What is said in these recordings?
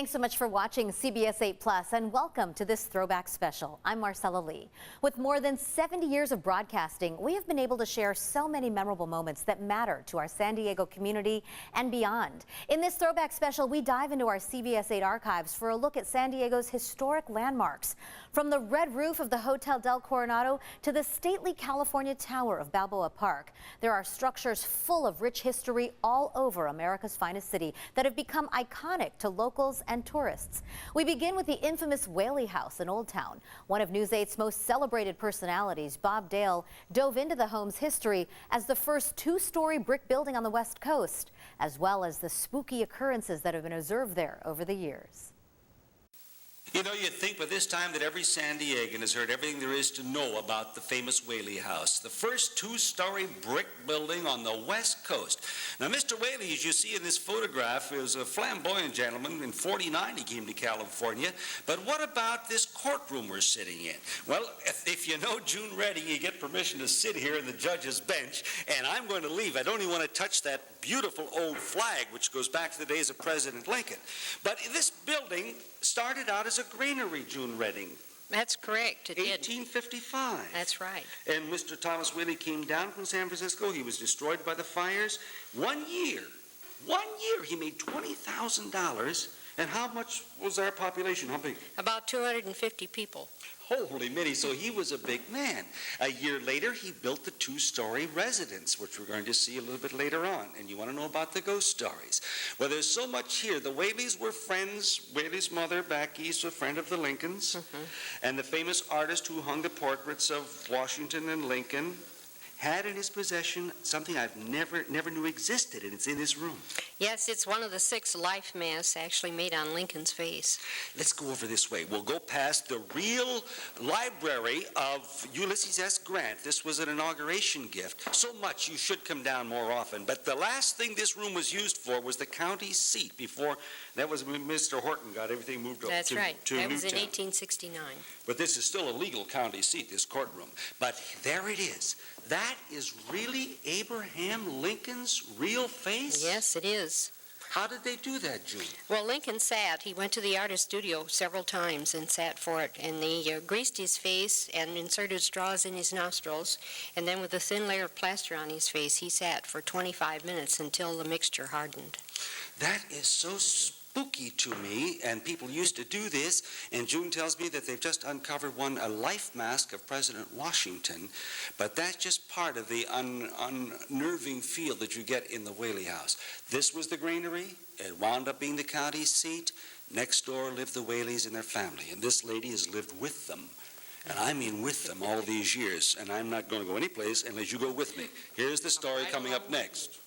Thanks so much for watching CBS 8 Plus and welcome to this Throwback Special. I'm Marcella Lee. With more than 70 years of broadcasting, we have been able to share so many memorable moments that matter to our San Diego community and beyond. In this Throwback Special, we dive into our CBS 8 archives for a look at San Diego's historic landmarks. From the red roof of the Hotel del Coronado to the stately California Tower of Balboa Park, there are structures full of rich history all over America's finest city that have become iconic to locals and tourists. We begin with the infamous Whaley House in Old Town. One of News 8's most celebrated personalities, Bob Dale, dove into the home's history as the first two-story brick building on the West Coast, as well as the spooky occurrences that have been observed there over the years. You know, you'd think by this time that every San Diegan has heard everything there is to know about the famous Whaley House, the first two-story brick building on the West Coast. Now, Mr. Whaley, as you see in this photograph, is a flamboyant gentleman. In '49, he came to California. But what about this courtroom we're sitting in? Well, if you know June Redding, you get permission to sit here in the judge's bench, and I'm going to leave. I don't even want to touch that beautiful old flag, which goes back to the days of President Lincoln. But this building started out as a granary, June Redding. That's correct. It did. 1855. That's right. And Mr. Thomas Whaley came down from San Francisco. He was destroyed by the fires. 1 year, he made $20,000. And how much was our population? How big? About 250 people. Holy Mitty, so he was a big man. A year later, he built the two-story residence, which we're going to see a little bit later on. And you want to know about the ghost stories. Well, there's so much here. The Whaleys were friends. Whaley's mother, back east, a friend of the Lincolns. And the famous artist who hung the portraits of Washington and Lincoln had in his possession something I've never knew existed, and it's in this room. Yes, it's one of the 6 life masks actually made on Lincoln's face. Let's go over this way. We'll go past the real library of Ulysses S. Grant. This was an inauguration gift. So much you should come down more often. But the last thing this room was used for was the county seat. Before, that was when Mr. Horton got everything moved over That's right. to That was in Newtown. 1869. But this is still a legal county seat, this courtroom. But there it is. That is really Abraham Lincoln's real face? Yes, it is. How did they do that, June? Well, Lincoln sat. He went to the artist studio several times and sat for it. And they greased his face and inserted straws in his nostrils. And then with a thin layer of plaster on his face, he sat for 25 minutes until the mixture hardened. That is so spooky to me, and people used to do this, and June tells me that they've just uncovered a life mask of President Washington, but that's just part of the unnerving feel that you get in the Whaley House. This was the granary. It wound up being the county seat. Next door lived the Whaleys and their family, and this lady has lived with them. And I mean with them all these years, and I'm not going to go anyplace unless you go with me. Here's the story coming up next.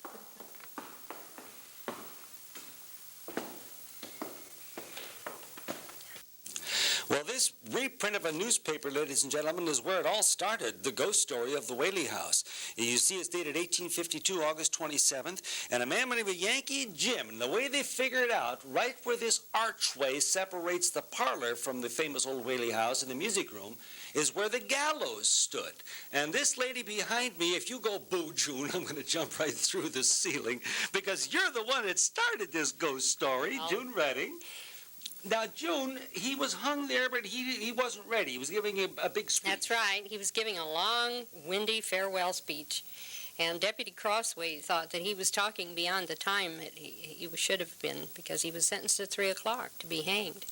Well, this reprint of a newspaper, ladies and gentlemen, is where it all started, the ghost story of the Whaley House. You see it's dated 1852, August 27th, and a man by the name of Yankee Jim, and the way they figured it out, right where this archway separates the parlor from the famous old Whaley House and the music room, is where the gallows stood. And this lady behind me, if you go boo, June, I'm going to jump right through the ceiling, because you're the one that started this ghost story, June Redding. Now, June, he was hung there, but he wasn't ready. He was giving a big speech. That's right. He was giving a long, windy farewell speech. And Deputy Crossway thought that he was talking beyond the time that he should have been, because he was sentenced at 3 o'clock to be hanged.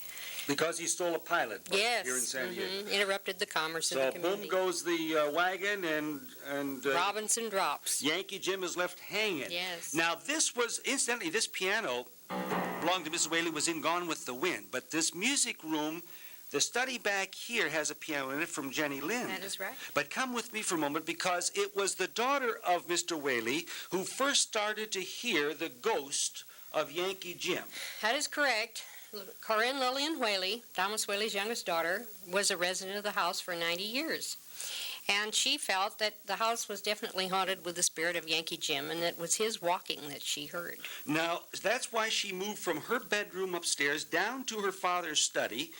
Because he stole a pilot Yes. here in San Diego. Interrupted the commerce of the community. So boom goes the wagon, and Robinson drops. Yankee Jim is left hanging. Yes. Now, this was, incidentally, this piano belonged to Mrs. Whaley, was in Gone with the Wind. But this music room, the study back here has a piano in it from Jenny Lind. That is right. But come with me for a moment, because it was the daughter of Mr. Whaley who first started to hear the ghost of Yankee Jim. That is correct. Corinne Lillian Whaley, Thomas Whaley's youngest daughter, was a resident of the house for 90 years. And she felt that the house was definitely haunted with the spirit of Yankee Jim, and that it was his walking that she heard. Now, that's why she moved from her bedroom upstairs down to her father's study,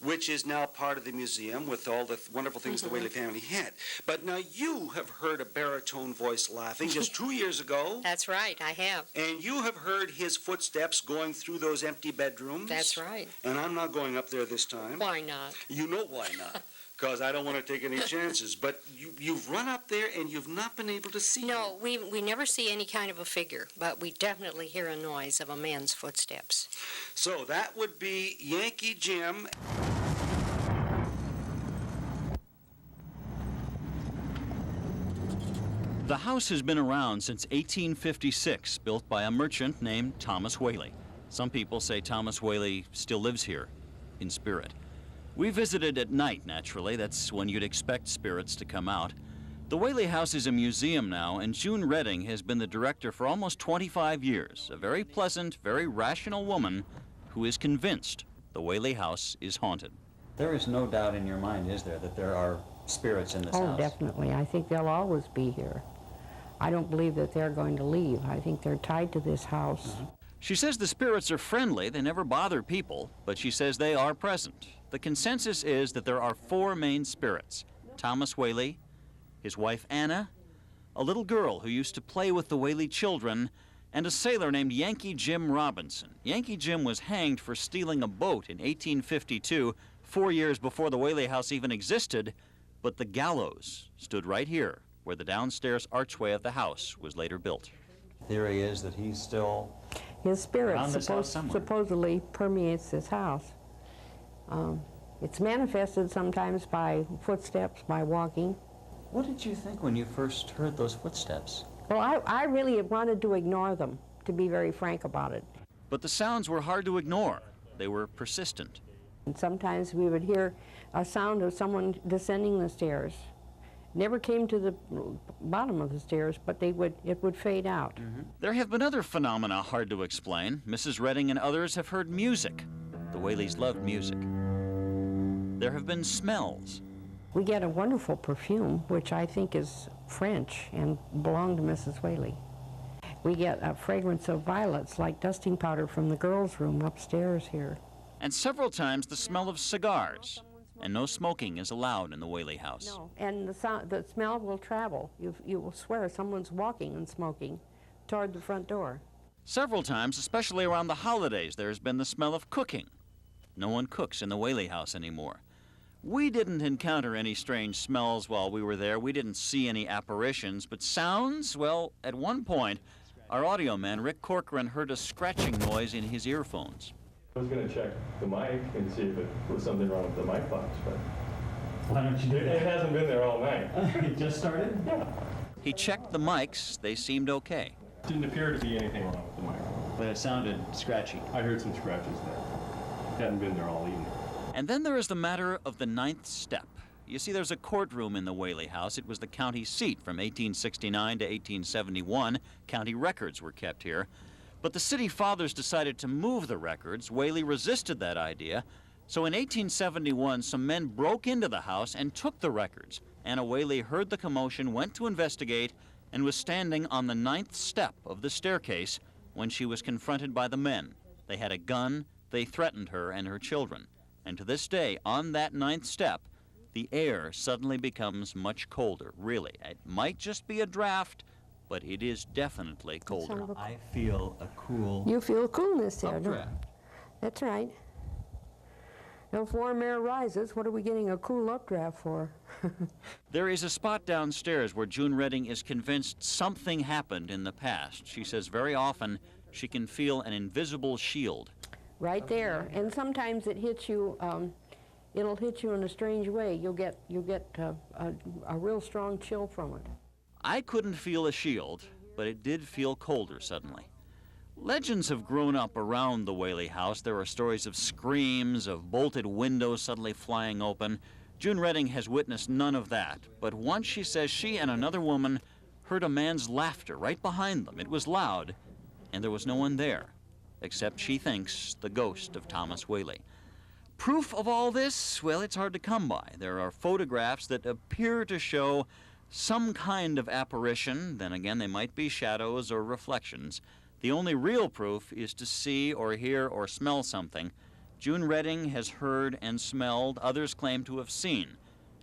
which is now part of the museum with all the wonderful things the Whaley family had. But now you have heard a baritone voice laughing just 2 years ago. That's right, I have. And you have heard his footsteps going through those empty bedrooms. That's right. And I'm not going up there this time. Why not? You know why not. Because I don't want to take any chances. But you've run up there and you've not been able to see No, we never see any kind of a figure, but we definitely hear a noise of a man's footsteps. So that would be Yankee Jim. The house has been around since 1856, built by a merchant named Thomas Whaley. Some people say Thomas Whaley still lives here, in spirit. We visited at night, naturally. That's when you'd expect spirits to come out. The Whaley House is a museum now, and June Redding has been the director for almost 25 years. A very pleasant, very rational woman who is convinced the Whaley House is haunted. There is no doubt in your mind, is there, that there are spirits in this house? Oh, definitely. I think they'll always be here. I don't believe that they're going to leave. I think they're tied to this house. She says the spirits are friendly, they never bother people, but she says they are present. The consensus is that there are 4 main spirits: Thomas Whaley, his wife Anna, a little girl who used to play with the Whaley children, and a sailor named Yankee Jim Robinson. Yankee Jim was hanged for stealing a boat in 1852, 4 years before the Whaley House even existed, but the gallows stood right here, where the downstairs archway of the house was later built. Theory is that he's still His spirit around this house somewhere. supposedly permeates this house. It's manifested sometimes by footsteps, by walking. What did you think when you first heard those footsteps? Well, I really wanted to ignore them, to be very frank about it. But the sounds were hard to ignore. They were persistent. And sometimes we would hear a sound of someone descending the stairs. Never came to the bottom of the stairs, but it would fade out. There have been other phenomena hard to explain. Mrs. Redding and others have heard music. The Whaleys loved music. There have been smells. We get a wonderful perfume, which I think is French and belonged to Mrs. Whaley. We get a fragrance of violets, like dusting powder from the girls' room upstairs here. And several times the smell of cigars. And no smoking is allowed in the Whaley House. No, and the smell will travel. You will swear someone's walking and smoking toward the front door. Several times, especially around the holidays, there's been the smell of cooking. No one cooks in the Whaley House anymore. We didn't encounter any strange smells while we were there. We didn't see any apparitions, but sounds, well, at one point, our audio man, Rick Corcoran, heard a scratching noise in his earphones. I was going to check the mic and see if it was something wrong with the mic box, but Why don't you do it that? hasn't been there all night. It just started? Yeah. He checked the mics. They seemed okay. Didn't appear to be anything wrong with the mic. But it sounded scratchy. I heard some scratches there. Hadn't been there all evening. And then there is the matter of the 9th step. You see, there's a courtroom in the Whaley House. It was the county seat from 1869 to 1871. County records were kept here. But the city fathers decided to move the records. Whaley resisted that idea. So in 1871, some men broke into the house and took the records. Anna Whaley heard the commotion, went to investigate, and was standing on the 9th step of the staircase when she was confronted by the men. They had a gun. They threatened her and her children. And to this day, on that 9th step, the air suddenly becomes much colder, really. It might just be a draft, but it is definitely colder. I feel a cool You feel coolness there, don't you? updraft. That's right. If warm air rises, what are we getting a cool updraft for? There is a spot downstairs where June Redding is convinced something happened in the past. She says very often she can feel an invisible shield. Right there, and sometimes it hits you. It'll hit you in a strange way. You'll get a real strong chill from it. I couldn't feel a shield, but it did feel colder suddenly. Legends have grown up around the Whaley House. There are stories of screams, of bolted windows suddenly flying open. June Redding has witnessed none of that, but once she says she and another woman heard a man's laughter right behind them. It was loud, and there was no one there, except she thinks the ghost of Thomas Whaley. Proof of all this, well, it's hard to come by. There are photographs that appear to show some kind of apparition. Then again, they might be shadows or reflections. The only real proof is to see or hear or smell something. June Redding has heard and smelled, others claim to have seen,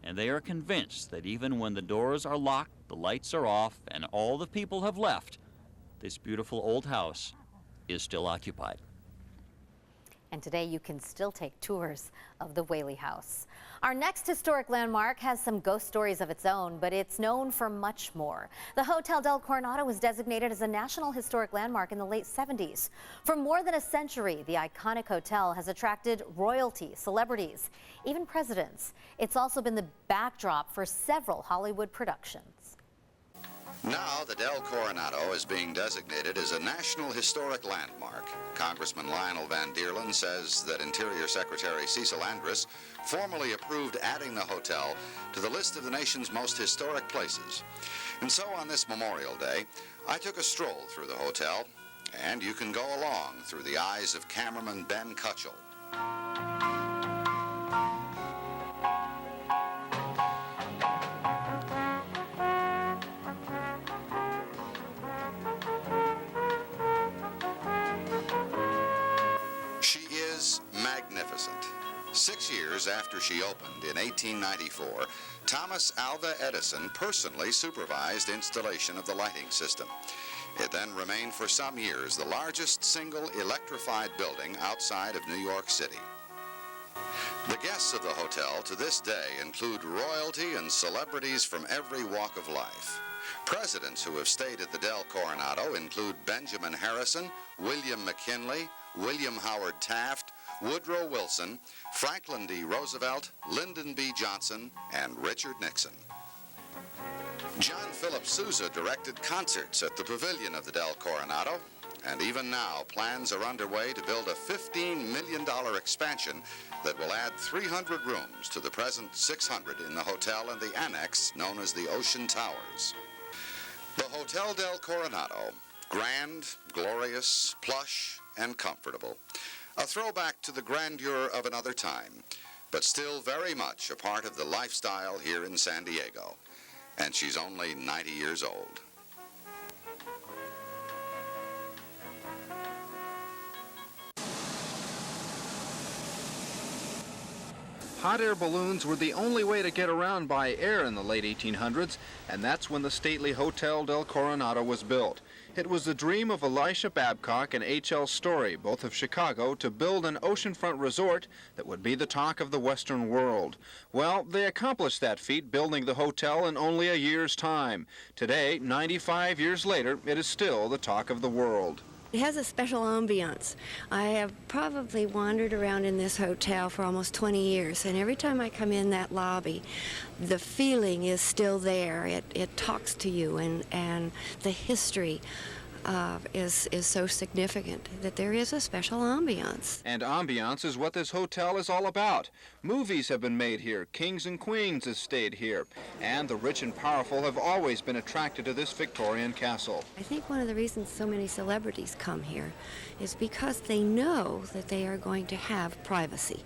and they are convinced that even when the doors are locked, the lights are off, and all the people have left, this beautiful old house is still occupied. And today you can still take tours of the Whaley House. Our next historic landmark has some ghost stories of its own, but it's known for much more. The Hotel del Coronado was designated as a National Historic Landmark in the late 70s. For more than a century, the iconic hotel has attracted royalty, celebrities, even presidents. It's also been the backdrop for several Hollywood productions. Now, the Del Coronado is being designated as a National Historic Landmark. Congressman Lionel Van Deerlen says that Interior Secretary Cecil Andrus formally approved adding the hotel to the list of the nation's most historic places. And so on this Memorial Day, I took a stroll through the hotel, and you can go along through the eyes of cameraman Ben Cutchell. She is magnificent. 6 years after she opened in 1894, Thomas Alva Edison personally supervised installation of the lighting system. It then remained for some years the largest single electrified building outside of New York City. The guests of the hotel to this day include royalty and celebrities from every walk of life. Presidents who have stayed at the Del Coronado include Benjamin Harrison, William McKinley, William Howard Taft, Woodrow Wilson, Franklin D. Roosevelt, Lyndon B. Johnson, and Richard Nixon. John Philip Sousa directed concerts at the pavilion of the Del Coronado, and even now plans are underway to build a $15 million expansion that will add 300 rooms to the present 600 in the hotel and the annex known as the Ocean Towers. The Hotel del Coronado, grand, glorious, plush, and comfortable. A throwback to the grandeur of another time, but still very much a part of the lifestyle here in San Diego. And she's only 90 years old. Hot air balloons were the only way to get around by air in the late 1800s, and that's when the stately Hotel del Coronado was built. It was the dream of Elisha Babcock and H.L. Story, both of Chicago, to build an oceanfront resort that would be the talk of the Western world. Well, they accomplished that feat building the hotel in only a year's time. Today, 95 years later, it is still the talk of the world. It has a special ambiance. I have probably wandered around in this hotel for almost 20 years, and every time I come in that lobby, the feeling is still there. It talks to you, and the history is so significant that there is a special ambiance. And ambiance is what this hotel is all about. Movies have been made here, kings and queens have stayed here, and the rich and powerful have always been attracted to this Victorian castle. I think one of the reasons so many celebrities come here is because they know that they are going to have privacy.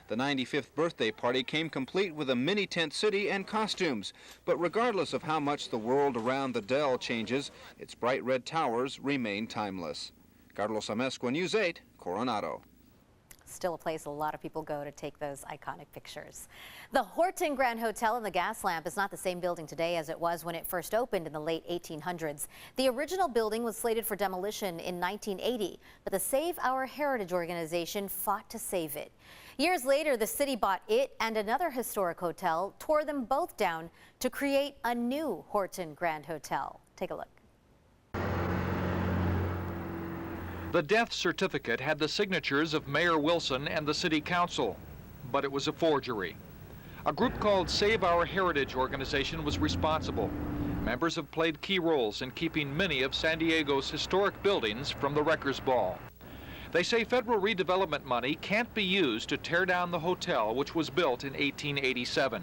The 95th birthday party came complete with a mini tent city and costumes. But regardless of how much the world around the Del changes, its bright red towers remain timeless. Carlos Amezcua, News 8, Coronado. Still a place a lot of people go to take those iconic pictures. The Horton Grand Hotel in the Gas Lamp is not the same building today as it was when it first opened in the late 1800s. The original building was slated for demolition in 1980, but the Save Our Heritage organization fought to save it. Years later, the city bought it and another historic hotel, tore them both down to create a new Horton Grand Hotel. Take a look. The death certificate had the signatures of Mayor Wilson and the City Council, but it was a forgery. A group called Save Our Heritage organization was responsible. Members have played key roles in keeping many of San Diego's historic buildings from the Wreckers Ball. They say federal redevelopment money can't be used to tear down the hotel, which was built in 1887.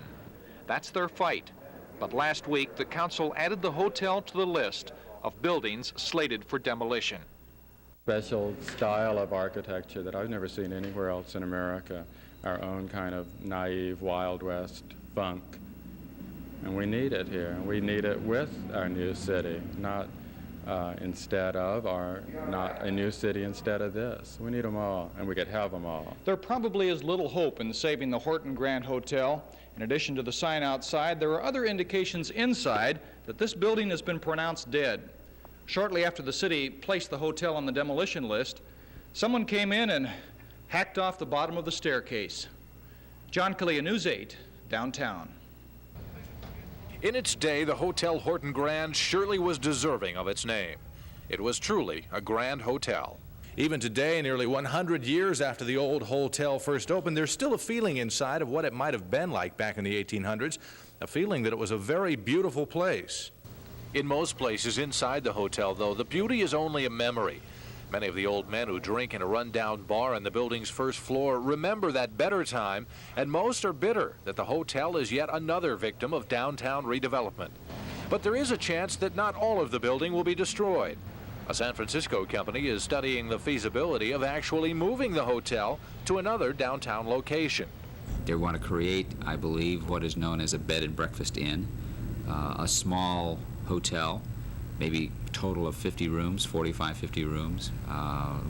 That's their fight. But last week, the council added the hotel to the list of buildings slated for demolition. Special style of architecture that I've never seen anywhere else in America. Our own kind of naive Wild West funk. And we need it here. We need it with our new city, not instead of, or not a new city instead of this. We need them all, and we could have them all. There probably is little hope in saving the Horton Grand Hotel. In addition to the sign outside, there are other indications inside that this building has been pronounced dead. Shortly after the city placed the hotel on the demolition list, someone came in and hacked off the bottom of the staircase. John Kalia, News 8, downtown. In its day, the Hotel Horton Grand surely was deserving of its name. It was truly a grand hotel. Even today, nearly 100 years after the old hotel first opened, there's still a feeling inside of what it might have been like back in the 1800s, a feeling that it was a very beautiful place. In most places inside the hotel, though, the beauty is only a memory. Many of the old men who drink in a rundown bar on the building's first floor remember that better time, and most are bitter that the hotel is yet another victim of downtown redevelopment. But there is a chance that not all of the building will be destroyed. A San Francisco company is studying the feasibility of actually moving the hotel to another downtown location. They want to create, I believe, what is known as a bed and breakfast inn, a small hotel, maybe a total of 50 rooms, 45, 50 rooms,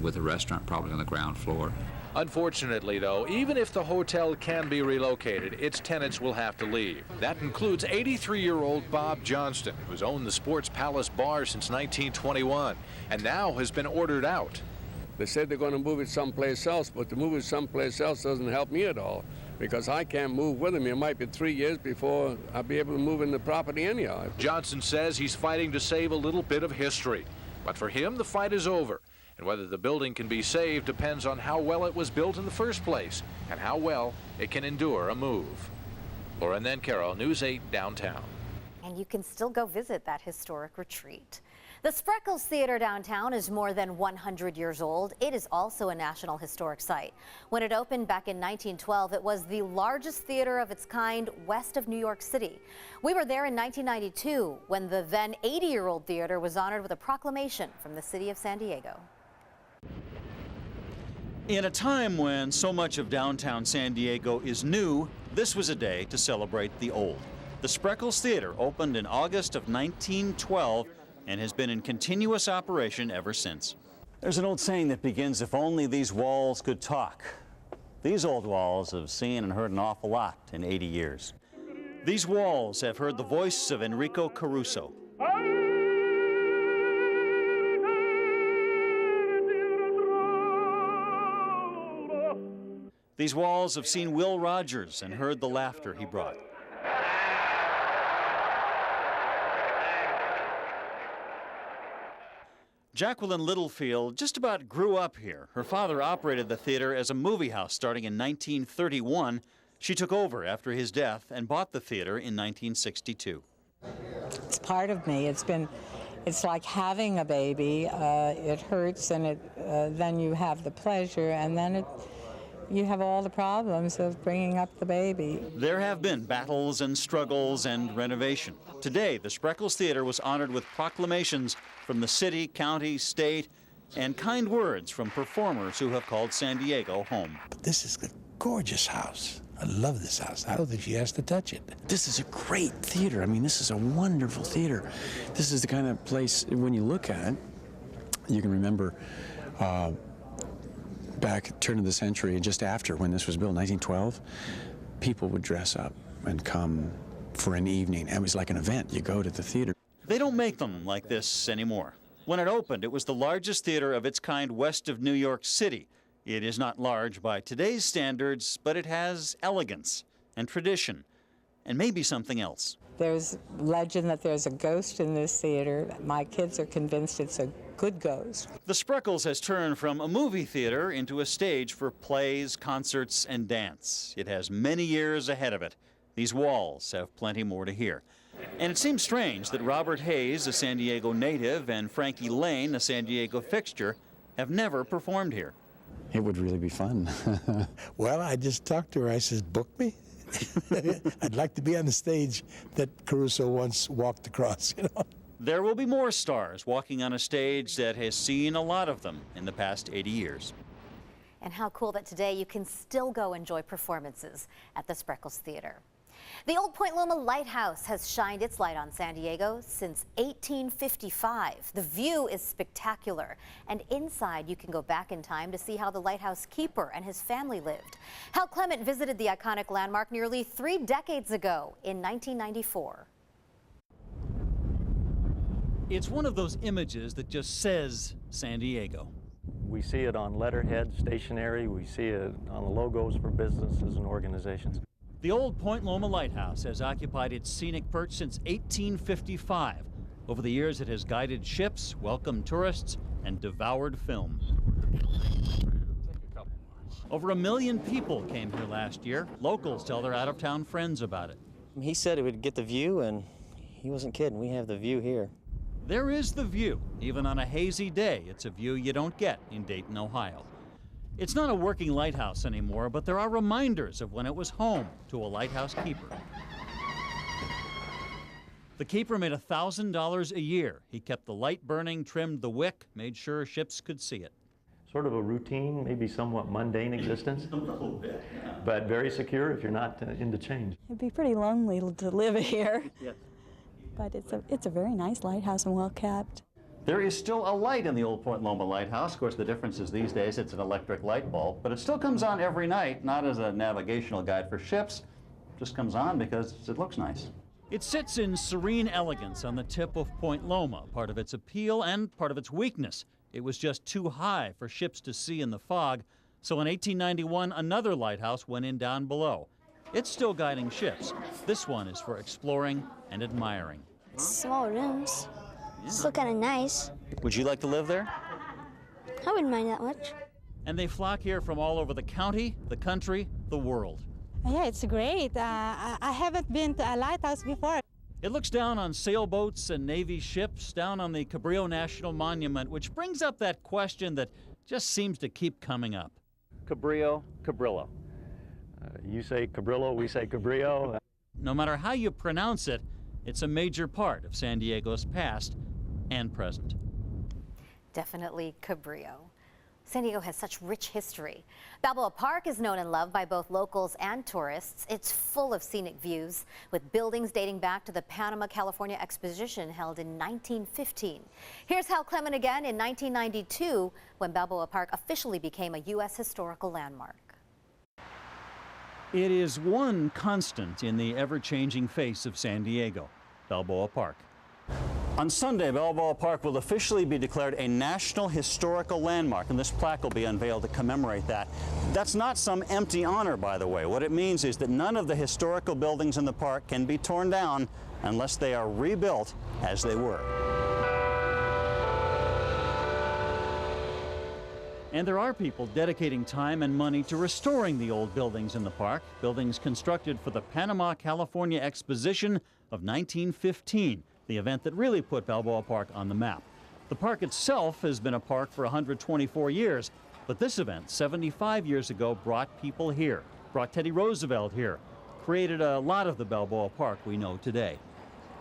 with a restaurant probably on the ground floor. Unfortunately, though, even if the hotel can be relocated, its tenants will have to leave. That includes 83-year-old Bob Johnston, who's owned the Sports Palace Bar since 1921, and now has been ordered out. They said they're going to move it someplace else, but to move it someplace else doesn't help me at all, because I can't move with him. It might be 3 years before I'll be able to move in the property anyhow. Johnson says he's fighting to save a little bit of history, but for him, the fight is over. And whether the building can be saved depends on how well it was built in the first place and how well it can endure a move. Lauren Then Carroll, News 8, downtown. And you can still go visit that historic retreat. The Spreckels Theater downtown is more than 100 years old. It is also a National Historic Site. When it opened back in 1912, it was the largest theater of its kind west of New York City. We were there in 1992 when the then 80-year-old theater was honored with a proclamation from the city of San Diego. In a time when so much of downtown San Diego is new, this was a day to celebrate the old. The Spreckels Theater opened in August of 1912 and has been in continuous operation ever since. There's an old saying that begins, if only these walls could talk. These old walls have seen and heard an awful lot in 80 years. These walls have heard the voice of Enrico Caruso. These walls have seen Will Rogers and heard the laughter he brought. Jacqueline Littlefield just about grew up here. Her father operated the theater as a movie house starting in 1931. She took over after his death and bought the theater in 1962. It's part of me. It's like having a baby. It hurts, and then you have the pleasure, and then you have all the problems of bringing up the baby. There have been battles and struggles and renovation. Today, the Spreckels Theater was honored with proclamations from the city, county, state, and kind words from performers who have called San Diego home. This is a gorgeous house. I love this house. I don't think she has to touch it. This is a great theater. I mean, this is a wonderful theater. This is the kind of place, when you look at it, you can remember back at the turn of the century, just after when this was built, 1912, people would dress up and come for an evening. It was like an event. You go to the theater. They don't make them like this anymore. When it opened, it was the largest theater of its kind west of New York City. It is not large by today's standards, but it has elegance and tradition and maybe something else. There's legend that there's a ghost in this theater. My kids are convinced it's a good ghost. The Spreckels has turned from a movie theater into a stage for plays, concerts, and dance. It has many years ahead of it. These walls have plenty more to hear. And it seems strange that Robert Hayes, a San Diego native, and Frankie Lane, a San Diego fixture, have never performed here. It would really be fun. Well, I just talked to her. I says, book me. I'd like to be on the stage that Caruso once walked across, you know. There will be more stars walking on a stage that has seen a lot of them in the past 80 years. And how cool that today you can still go enjoy performances at the Spreckels Theater. The old Point Loma Lighthouse has shined its light on San Diego since 1855. The view is spectacular, and inside you can go back in time to see how the lighthouse keeper and his family lived. Hal Clement visited the iconic landmark nearly 3 decades ago in 1994. It's one of those images that just says San Diego. We see it on letterhead, stationery. We see it on the logos for businesses and organizations. The old Point Loma Lighthouse has occupied its scenic perch since 1855. Over the years, it has guided ships, welcomed tourists, and devoured films. Over 1 million people came here last year. Locals tell their out-of-town friends about it. He said it would get the view, and he wasn't kidding. We have the view here. There is the view. Even on a hazy day, it's a view you don't get in Dayton, Ohio. It's not a working lighthouse anymore, but there are reminders of when it was home to a lighthouse keeper. The keeper made $1,000 a year. He kept the light burning, trimmed the wick, made sure ships could see it. Sort of a routine, maybe somewhat mundane existence, A little bit, yeah. but very secure if you're not into change. It'd be pretty lonely to live here. Yes. But it's a very nice lighthouse and well kept. There is still a light in the old Point Loma Lighthouse. Of course, the difference is these days it's an electric light bulb, but it still comes on every night, not as a navigational guide for ships. It just comes on because it looks nice. It sits in serene elegance on the tip of Point Loma, part of its appeal and part of its weakness. It was just too high for ships to see in the fog, so in 1891 another lighthouse went in down below. It's still guiding ships. This one is for exploring and admiring. Small rooms. Still kind of nice. Would you like to live there? I wouldn't mind that much. And they flock here from all over the county, the country, the world. Yeah, it's great. I haven't been to a lighthouse before. It looks down on sailboats and Navy ships, down on the Cabrillo National Monument, which brings up that question that just seems to keep coming up. Cabrillo, Cabrillo. You say Cabrillo, we say Cabrillo. No matter how you pronounce it, it's a major part of San Diego's past and present. Definitely Cabrillo. San Diego has such rich history. Balboa Park is known and loved by both locals and tourists. It's full of scenic views, with buildings dating back to the Panama, California Exposition held in 1915. Here's Hal Clement again in 1992, when Balboa Park officially became a U.S. historical landmark. It is one constant in the ever-changing face of San Diego, Balboa Park. On Sunday, Balboa Park will officially be declared a National Historical Landmark, and this plaque will be unveiled to commemorate that. That's not some empty honor, by the way. What it means is that none of the historical buildings in the park can be torn down unless they are rebuilt as they were. And there are people dedicating time and money to restoring the old buildings in the park, buildings constructed for the Panama, California Exposition of 1915, the event that really put Balboa Park on the map. The park itself has been a park for 124 years, but this event 75 years ago brought people here, brought Teddy Roosevelt here, created a lot of the Balboa Park we know today.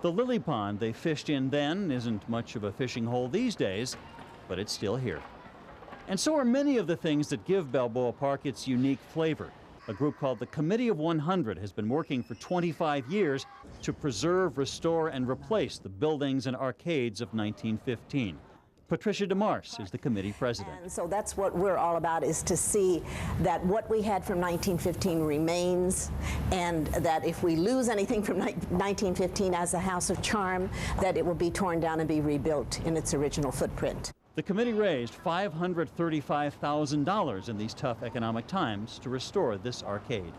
The lily pond they fished in then isn't much of a fishing hole these days, but it's still here. And so are many of the things that give Balboa Park its unique flavor. A group called the Committee of 100 has been working for 25 years to preserve, restore, and replace the buildings and arcades of 1915. Patricia DeMars is the committee president. And so that's what we're all about, is to see that what we had from 1915 remains, and that if we lose anything from 1915 as a house of charm, that it will be torn down and be rebuilt in its original footprint. The committee raised $535,000 in these tough economic times to restore this arcade.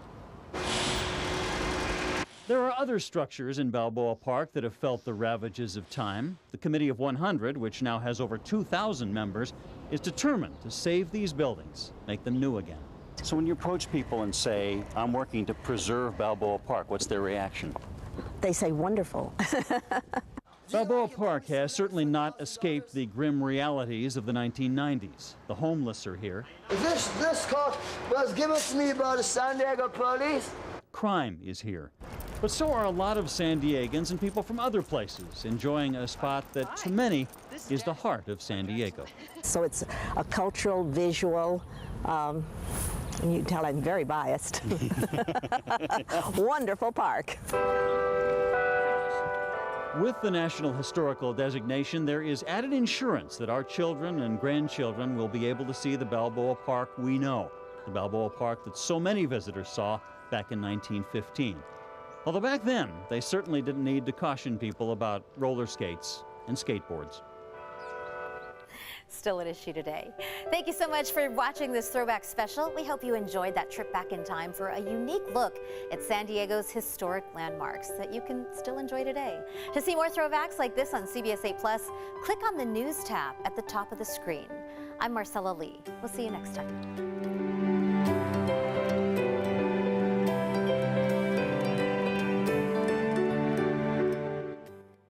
There are other structures in Balboa Park that have felt the ravages of time. The Committee of 100, which now has over 2,000 members, is determined to save these buildings, make them new again. So when you approach people and say, I'm working to preserve Balboa Park, what's their reaction? They say, wonderful. Balboa Park has certainly not escaped the grim realities of the 1990s. The homeless are here. This coat was given to me by the San Diego police. Crime is here. But so are a lot of San Diegans and people from other places, enjoying a spot that, to many, is the heart of San Diego. So it's a cultural, visual, And you can tell I'm very biased. Wonderful park. With the National Historical designation, there is added insurance that our children and grandchildren will be able to see the Balboa Park we know, the Balboa Park that so many visitors saw back in 1915. Although back then, they certainly didn't need to caution people about roller skates and skateboards. Still an issue today. Thank you so much for watching this Throwback Special. We hope you enjoyed that trip back in time for a unique look at San Diego's historic landmarks that you can still enjoy today. To see more throwbacks like this on CBS 8 Plus, click on the News tab at the top of the screen. I'm Marcella Lee. We'll see you next time.